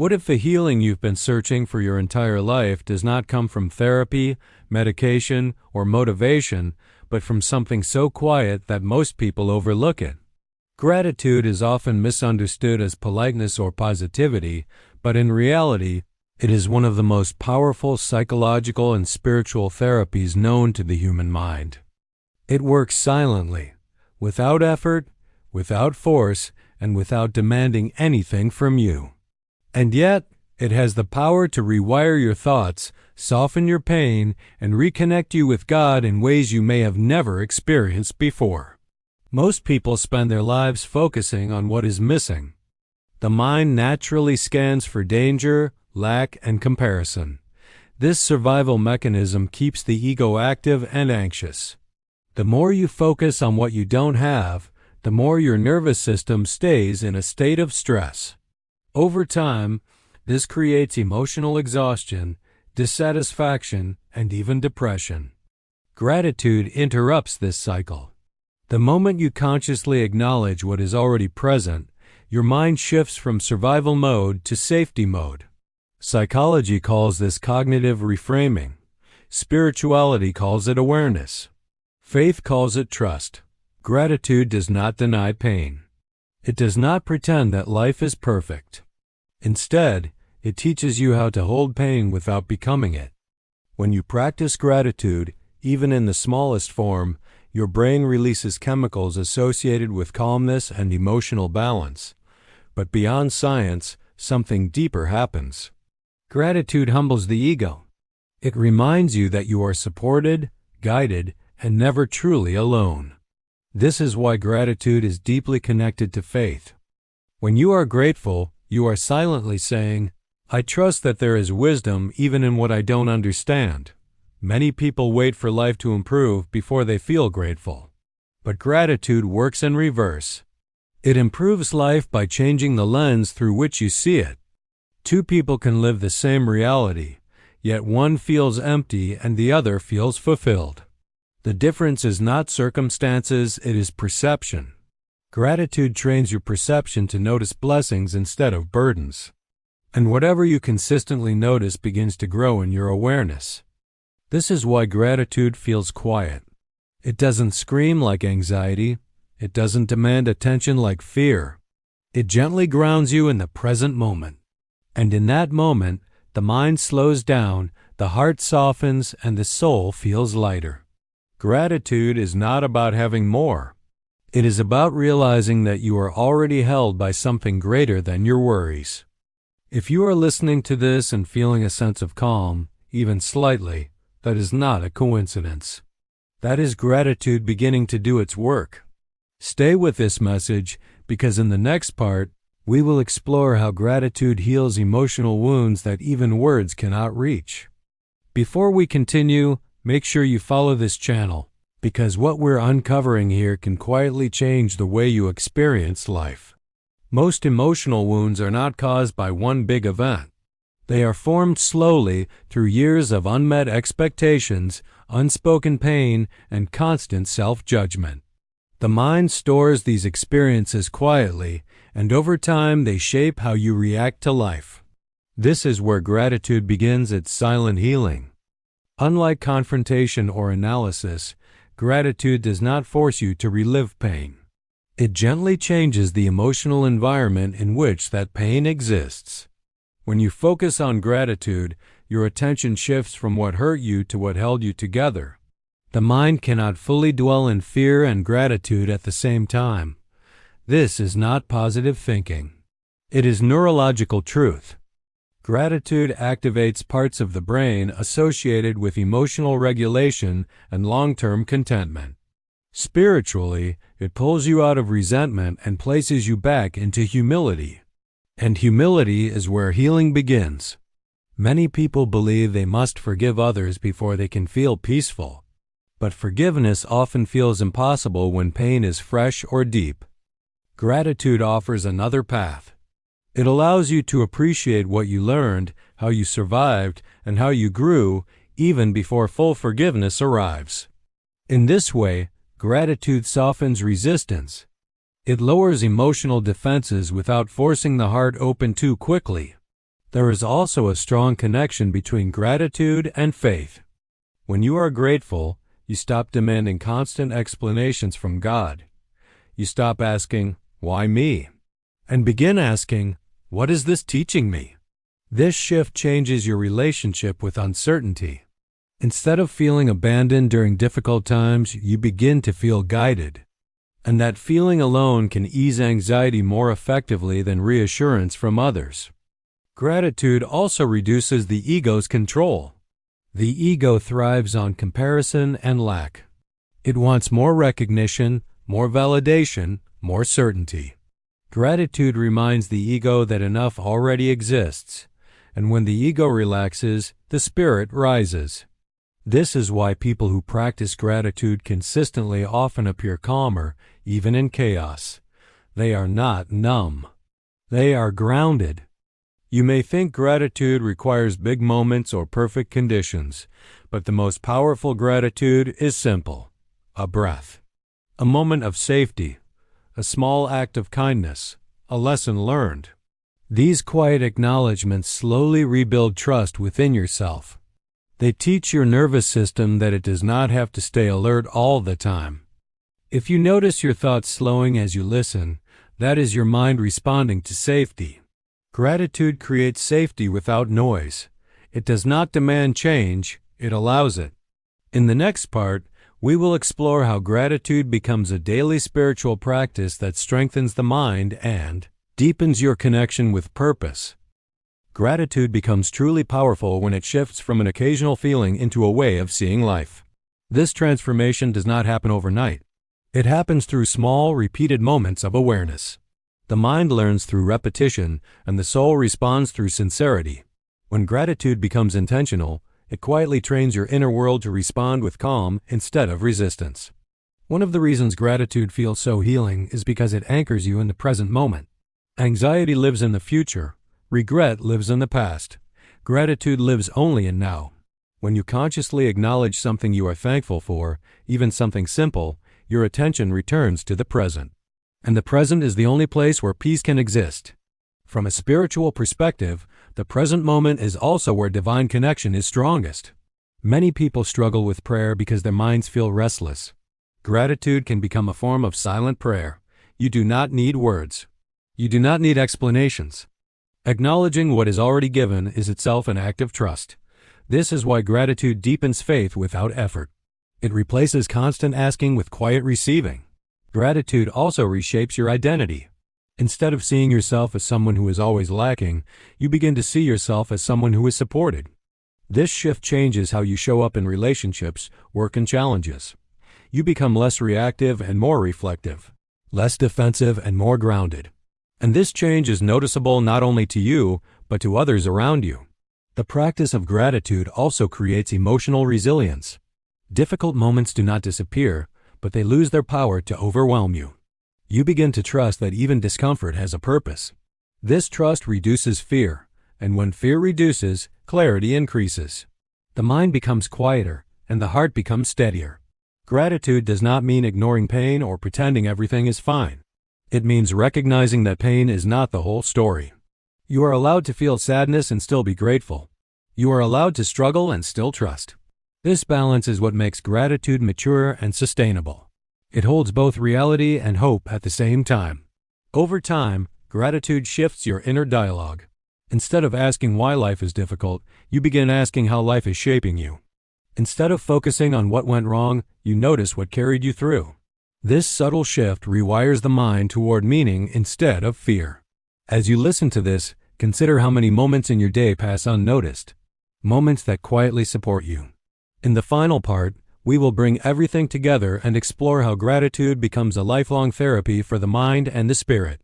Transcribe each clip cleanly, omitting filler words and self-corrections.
What if the healing you've been searching for your entire life does not come from therapy, medication, or motivation, but from something so quiet that most people overlook it? Gratitude is often misunderstood as politeness or positivity, but in reality, it is one of the most powerful psychological and spiritual therapies known to the human mind. It works silently, without effort, without force, and without demanding anything from you. And yet, it has the power to rewire your thoughts, soften your pain, and reconnect you with God in ways you may have never experienced before. Most people spend their lives focusing on what is missing. The mind naturally scans for danger, lack, and comparison. This survival mechanism keeps the ego active and anxious. The more you focus on what you don't have, the more your nervous system stays in a state of stress. Over time, this creates emotional exhaustion, dissatisfaction, and even depression. Gratitude interrupts this cycle. The moment you consciously acknowledge what is already present, your mind shifts from survival mode to safety mode. Psychology calls this cognitive reframing. Spirituality calls it awareness. Faith calls it trust. Gratitude does not deny pain. It does not pretend that life is perfect. Instead, it teaches you how to hold pain without becoming it. When you practice gratitude, even in the smallest form, your brain releases chemicals associated with calmness and emotional balance. But beyond science, something deeper happens. Gratitude humbles the ego. It reminds you that you are supported, guided, and never truly alone. This is why gratitude is deeply connected to faith. When you are grateful, you are silently saying, "I trust that there is wisdom even in what I don't understand." Many people wait for life to improve before they feel grateful. But gratitude works in reverse. It improves life by changing the lens through which you see it. Two people can live the same reality, yet one feels empty and the other feels fulfilled. The difference is not circumstances, it is perception. Gratitude trains your perception to notice blessings instead of burdens. And whatever you consistently notice begins to grow in your awareness. This is why gratitude feels quiet. It doesn't scream like anxiety. It doesn't demand attention like fear. It gently grounds you in the present moment. And in that moment, the mind slows down, the heart softens, and the soul feels lighter. Gratitude is not about having more. It is about realizing that you are already held by something greater than your worries. If you are listening to this and feeling a sense of calm, even slightly, that is not a coincidence. That is gratitude beginning to do its work. Stay with this message, because in the next part, we will explore how gratitude heals emotional wounds that even words cannot reach. Before we continue, make sure you follow this channel, because what we're uncovering here can quietly change the way you experience life. Most emotional wounds are not caused by one big event. They are formed slowly through years of unmet expectations, unspoken pain, and constant self-judgment. The mind stores these experiences quietly, and over time they shape how you react to life. This is where gratitude begins its silent healing. Unlike confrontation or analysis, gratitude does not force you to relive pain. It gently changes the emotional environment in which that pain exists. When you focus on gratitude, your attention shifts from what hurt you to what held you together. The mind cannot fully dwell in fear and gratitude at the same time. This is not positive thinking. It is neurological truth. Gratitude activates parts of the brain associated with emotional regulation and long-term contentment. Spiritually, it pulls you out of resentment and places you back into humility. And humility is where healing begins. Many people believe they must forgive others before they can feel peaceful. But forgiveness often feels impossible when pain is fresh or deep. Gratitude offers another path. It allows you to appreciate what you learned, how you survived, and how you grew, even before full forgiveness arrives. In this way, gratitude softens resistance. It lowers emotional defenses without forcing the heart open too quickly. There is also a strong connection between gratitude and faith. When you are grateful, you stop demanding constant explanations from God. You stop asking, "Why me?" and begin asking, "What is this teaching me?" This shift changes your relationship with uncertainty. Instead of feeling abandoned during difficult times, you begin to feel guided. And that feeling alone can ease anxiety more effectively than reassurance from others. Gratitude also reduces the ego's control. The ego thrives on comparison and lack. It wants more recognition, more validation, more certainty. Gratitude reminds the ego that enough already exists, and when the ego relaxes, the spirit rises. This is why people who practice gratitude consistently often appear calmer, even in chaos. They are not numb. They are grounded. You may think gratitude requires big moments or perfect conditions, but the most powerful gratitude is simple: a breath, a moment of safety, a small act of kindness, a lesson learned. These quiet acknowledgments slowly rebuild trust within yourself. They teach your nervous system that it does not have to stay alert all the time. If you notice your thoughts slowing as you listen, that is your mind responding to safety. Gratitude creates safety without noise. It does not demand change, it allows it. In the next part, we will explore how gratitude becomes a daily spiritual practice that strengthens the mind and deepens your connection with purpose. Gratitude becomes truly powerful when it shifts from an occasional feeling into a way of seeing life. This transformation does not happen overnight. It happens through small, repeated moments of awareness. The mind learns through repetition, and the soul responds through sincerity. When gratitude becomes intentional, it quietly trains your inner world to respond with calm instead of resistance. One of the reasons gratitude feels so healing is because it anchors you in the present moment. Anxiety lives in the future. Regret lives in the past. Gratitude lives only in now. When you consciously acknowledge something you are thankful for, even something simple, your attention returns to the present. And the present is the only place where peace can exist. From a spiritual perspective, the present moment is also where divine connection is strongest. Many people struggle with prayer because their minds feel restless. Gratitude can become a form of silent prayer. You do not need words. You do not need explanations. Acknowledging what is already given is itself an act of trust. This is why gratitude deepens faith without effort. It replaces constant asking with quiet receiving. Gratitude also reshapes your identity. Instead of seeing yourself as someone who is always lacking, you begin to see yourself as someone who is supported. This shift changes how you show up in relationships, work, and challenges. You become less reactive and more reflective, less defensive and more grounded. And this change is noticeable not only to you, but to others around you. The practice of gratitude also creates emotional resilience. Difficult moments do not disappear, but they lose their power to overwhelm you. You begin to trust that even discomfort has a purpose. This trust reduces fear, and when fear reduces, clarity increases. The mind becomes quieter, and the heart becomes steadier. Gratitude does not mean ignoring pain or pretending everything is fine. It means recognizing that pain is not the whole story. You are allowed to feel sadness and still be grateful. You are allowed to struggle and still trust. This balance is what makes gratitude mature and sustainable. It holds both reality and hope at the same time. Over time, gratitude shifts your inner dialogue. Instead of asking why life is difficult, you begin asking how life is shaping you. Instead of focusing on what went wrong, you notice what carried you through. This subtle shift rewires the mind toward meaning instead of fear. As you listen to this, consider how many moments in your day pass unnoticed. Moments that quietly support you. In the final part, we will bring everything together and explore how gratitude becomes a lifelong therapy for the mind and the spirit.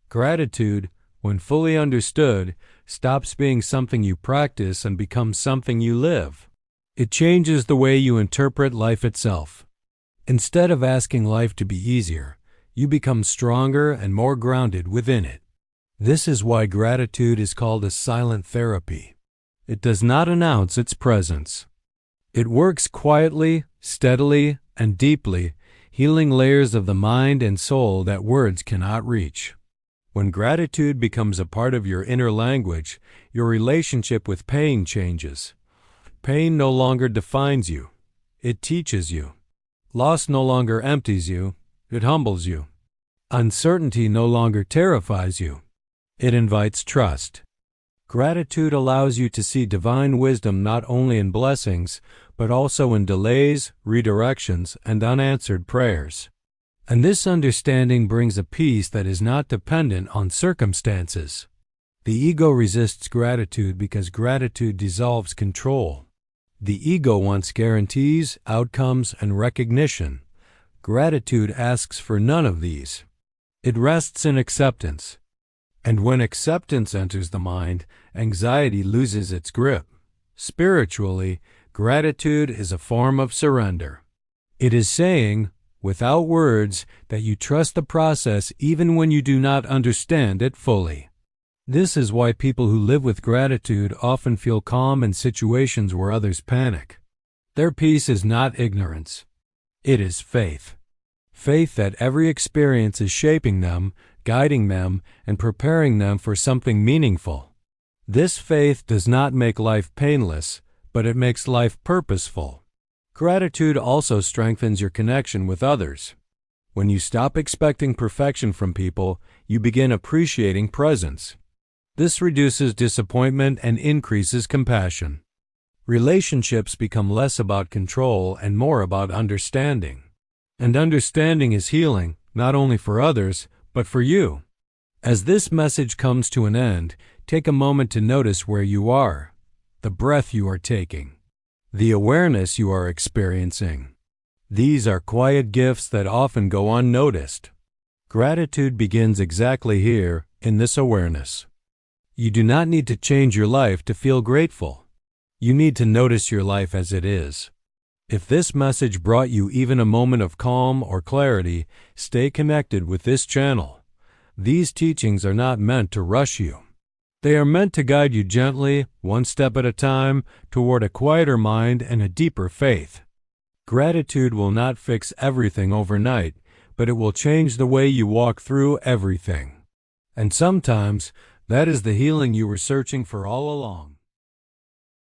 Gratitude, when fully understood, stops being something you practice and becomes something you live. It changes the way you interpret life itself. Instead of asking life to be easier, you become stronger and more grounded within it. This is why gratitude is called a silent therapy. It does not announce its presence. It works quietly, steadily, and deeply, healing layers of the mind and soul that words cannot reach. When gratitude becomes a part of your inner language, your relationship with pain changes. Pain no longer defines you. It teaches you. Loss no longer empties you. It humbles you. Uncertainty no longer terrifies you. It invites trust. Gratitude allows you to see divine wisdom not only in blessings, but also in delays, redirections, and unanswered prayers. And this understanding brings a peace that is not dependent on circumstances. The ego resists gratitude because gratitude dissolves control. The ego wants guarantees, outcomes, and recognition. Gratitude asks for none of these. It rests in acceptance. And when acceptance enters the mind, anxiety loses its grip. Spiritually, gratitude is a form of surrender. It is saying, without words, that you trust the process even when you do not understand it fully. This is why people who live with gratitude often feel calm in situations where others panic. Their peace is not ignorance. It is faith. Faith that every experience is shaping them, guiding them, and preparing them for something meaningful. This faith does not make life painless, but it makes life purposeful. Gratitude also strengthens your connection with others. When you stop expecting perfection from people, you begin appreciating presence. This reduces disappointment and increases compassion. Relationships become less about control and more about understanding. And understanding is healing, not only for others, but for you. As this message comes to an end, take a moment to notice where you are, the breath you are taking, the awareness you are experiencing. These are quiet gifts that often go unnoticed. Gratitude begins exactly here, in this awareness. You do not need to change your life to feel grateful. You need to notice your life as it is. If this message brought you even a moment of calm or clarity, stay connected with this channel. These teachings are not meant to rush you. They are meant to guide you gently, one step at a time, toward a quieter mind and a deeper faith. Gratitude will not fix everything overnight, but it will change the way you walk through everything. And sometimes, that is the healing you were searching for all along.